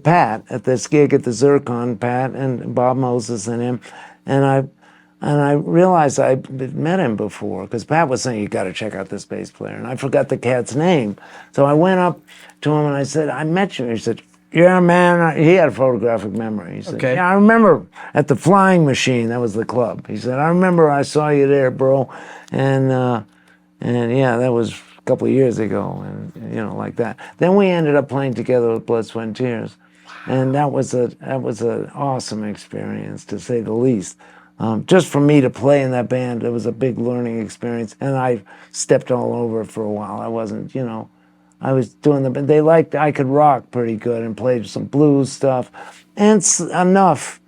Pat at this gig at the Zircon, Pat and Bob Moses and him, and I realized I'd met him before because Pat was saying, you got to check out this bass player, and I forgot the cat's name. So I went up to him and I said, I met you. He said, yeah, man. He had a photographic memory. He said, okay. Yeah, I remember at the Flying Machine. That was the club. He said, I remember I saw you there, bro, and yeah, that was a couple of years ago, and like that. Then we ended up playing together with Blood, Sweat, and Tears. And that was an awesome experience, to say the least. Just for me to play in that band, it was a big learning experience. And I stepped all over for a while. I wasn't, I was doing they liked I could rock pretty good and played some blues stuff, and enough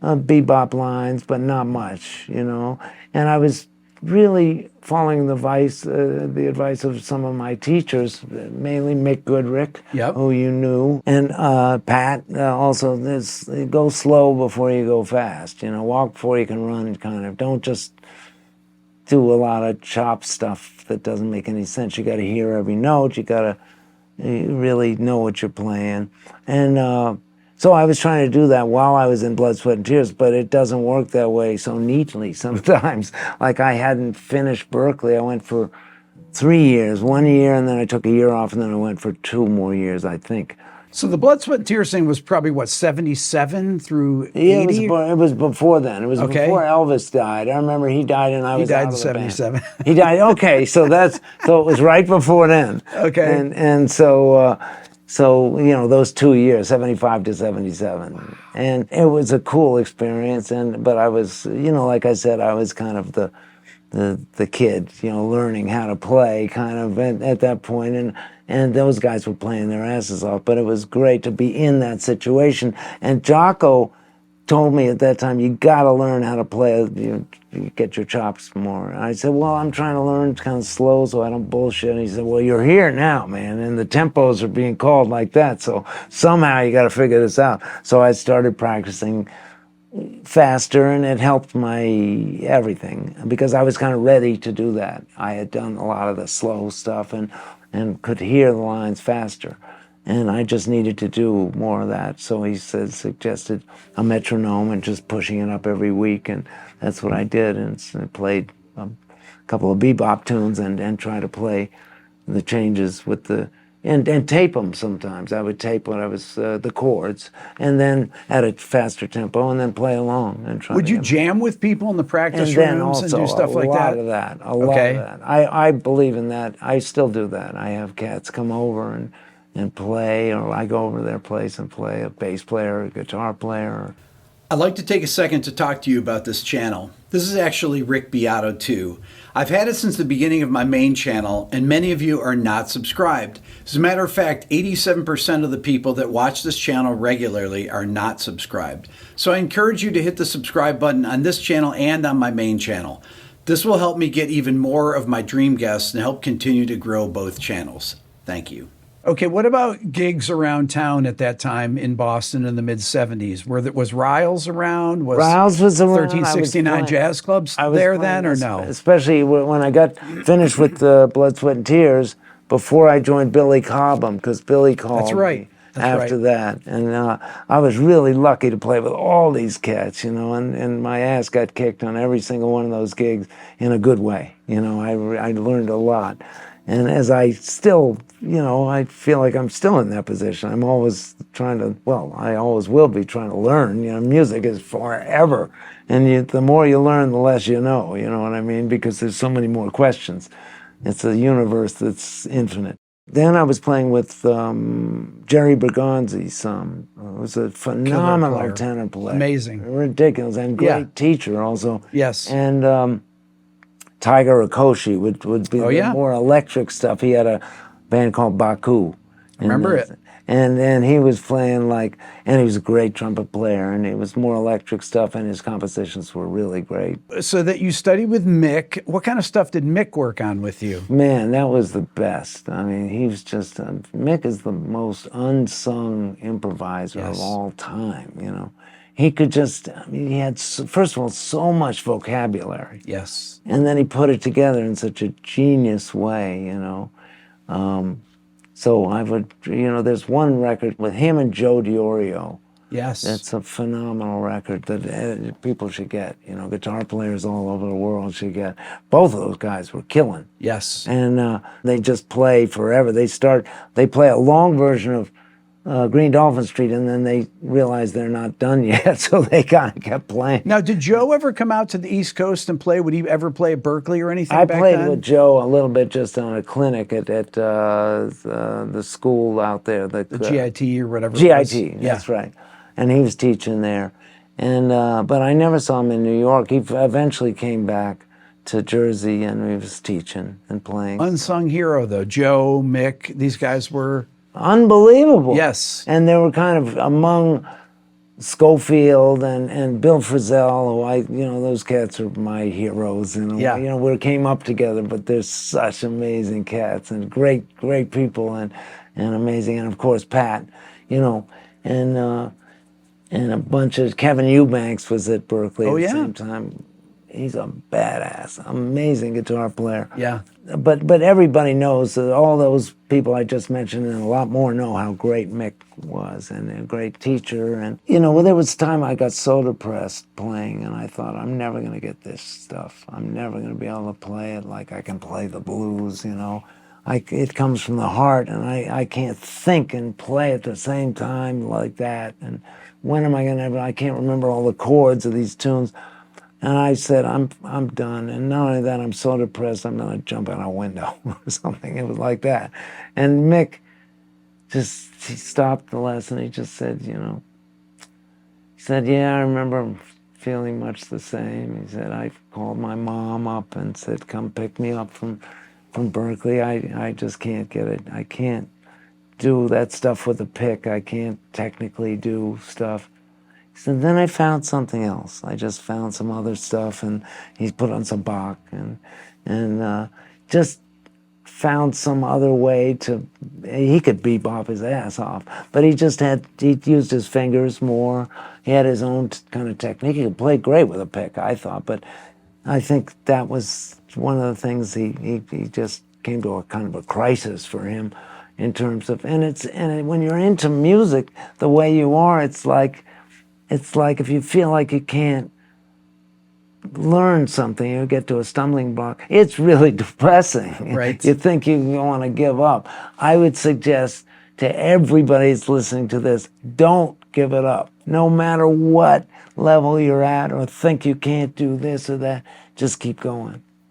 bebop lines, but not much, And I was really following the advice of some of my teachers, mainly Mick Goodrick, yep. who you knew, and Pat. Also, go slow before you go fast. Walk before you can run. Kind of. Don't just do a lot of chop stuff that doesn't make any sense. You got to hear every note. You got to really know what you're playing, and. So I was trying to do that while I was in Blood, Sweat, and Tears, but it doesn't work that way so neatly sometimes. Like I hadn't finished Berkeley. I went for 3 years, 1 year, and then I took a year off, and then I went for 2 more years, I think. So the Blood, Sweat, and Tears thing was probably, what, 77 through 80? Yeah, it was before then. It was before Elvis died. I remember he died, and I was out of the band. He died in 77. He died, okay, so it was right before then. Okay. And so... So, those 2 years, 75 to 77. And it was a cool experience. But I was, like I said, I was kind of the kid, learning how to play kind of at that point. And those guys were playing their asses off. But it was great to be in that situation. And Jocko told me at that time, you got to learn how to play, you get your chops more. And I said, well, I'm trying to learn kind of slow so I don't bullshit. And he said, well, you're here now, man, and the tempos are being called like that, so somehow you got to figure this out. So I started practicing faster, and it helped my everything, because I was kind of ready to do that. I had done a lot of the slow stuff and could hear the lines faster. And I just needed to do more of that. So he suggested a metronome and just pushing it up every week. And that's what I did. And I played a couple of bebop tunes and try to play the changes with and tape them sometimes. I would tape when I was the chords, and then at a faster tempo, and then play along and try. Would you jam with people in the practice rooms and do stuff like that? A lot of that. I believe in that. I still do that. I have cats come over and play, or I go over to their place and play, a bass player, a guitar player. I'd like to take a second to talk to you about this channel. This is actually Rick Beato 2. I've had it since the beginning of my main channel, and many of you are not subscribed. As a matter of fact, 87% of the people that watch this channel regularly are not subscribed. So I encourage you to hit the subscribe button on this channel and on my main channel. This will help me get even more of my dream guests and help continue to grow both channels. Thank you. Okay, what about gigs around town at that time in Boston in the mid-70s? Was Riles around? Riles was around. 1369 Jazz Clubs there then, or no? Especially when I got finished with Blood, Sweat, and Tears, before I joined Billy Cobham, because Billy called me after that. And I was really lucky to play with all these cats, and my ass got kicked on every single one of those gigs in a good way. I learned a lot. And as I still, I feel like I'm still in that position. I'm always trying to, I always will be trying to learn. Music is forever. And the more you learn, the less you know what I mean? Because there's so many more questions. It's a universe that's infinite. Then I was playing with Jerry Bergonzi some. Who was a phenomenal tenor player. Amazing. Ridiculous. And great teacher also. Yes. And Tiger Okoshi would be the more electric stuff. He had a band called Baku. Remember it. And he was playing and he was a great trumpet player, and it was more electric stuff, and his compositions were really great. So that you studied with Mick. What kind of stuff did Mick work on with you? Man, that was the best. I mean, he was just, Mick is the most unsung improviser of all time, He could just, he had, first of all, so much vocabulary. Yes. And then he put it together in such a genius way, So I would, there's one record with him and Joe DiOrio. Yes. It's a phenomenal record that people should get. Guitar players all over the world should get. Both of those guys were killing. Yes. And they just play forever. They play a long version of Green Dolphin Street, and then they realize they're not done yet, so they kind of kept playing. Now, did Joe ever come out to the East Coast and play? Would he ever play at Berkeley or anything I back played then? with Joe a little bit just on a clinic at the school out there. The GIT or whatever. GIT, that's right. And he was teaching there. And but I never saw him in New York. He eventually came back to Jersey, and he was teaching and playing. Unsung hero, though. Joe, Mick, these guys were... Unbelievable. Yes. And they were kind of among Schofield and Bill Frisell, who those cats are my heroes. Yeah. We came up together, but they're such amazing cats and great people and amazing. And of course, Pat, and a bunch of Kevin Eubanks was at Berkeley at the same time. He's a badass, amazing guitar player. Yeah. But everybody knows that all those people I just mentioned and a lot more know how great Mick was and a great teacher. And there was a time I got so depressed playing, and I thought, I'm never going to get this stuff. I'm never going to be able to play it like I can play the blues. It comes from the heart, and I can't think and play at the same time like that. And when am I going to? I can't remember all the chords of these tunes. And I said, I'm done. And not only that, I'm so depressed, I'm going to jump out a window or something. It was like that. And Mick he stopped the lesson. He just said, he said, yeah, I remember feeling much the same. He said, I called my mom up and said, come pick me up from Berkeley. I just can't get it. I can't do that stuff with a pick. I can't technically do stuff. So then I found something else. I just found some other stuff, and he put on some Bach and just found some other way to. He could bebop his ass off, but he used his fingers more. He had his own kind of technique. He could play great with a pick, I thought, but I think that was one of the things he just came to a kind of a crisis for him in terms of. And when you're into music the way you are, it's like if you feel like you can't learn something, you get to a stumbling block, it's really depressing. Right. You think you want to give up. I would suggest to everybody that's listening to this, don't give it up. No matter what level you're at or think you can't do this or that, just keep going.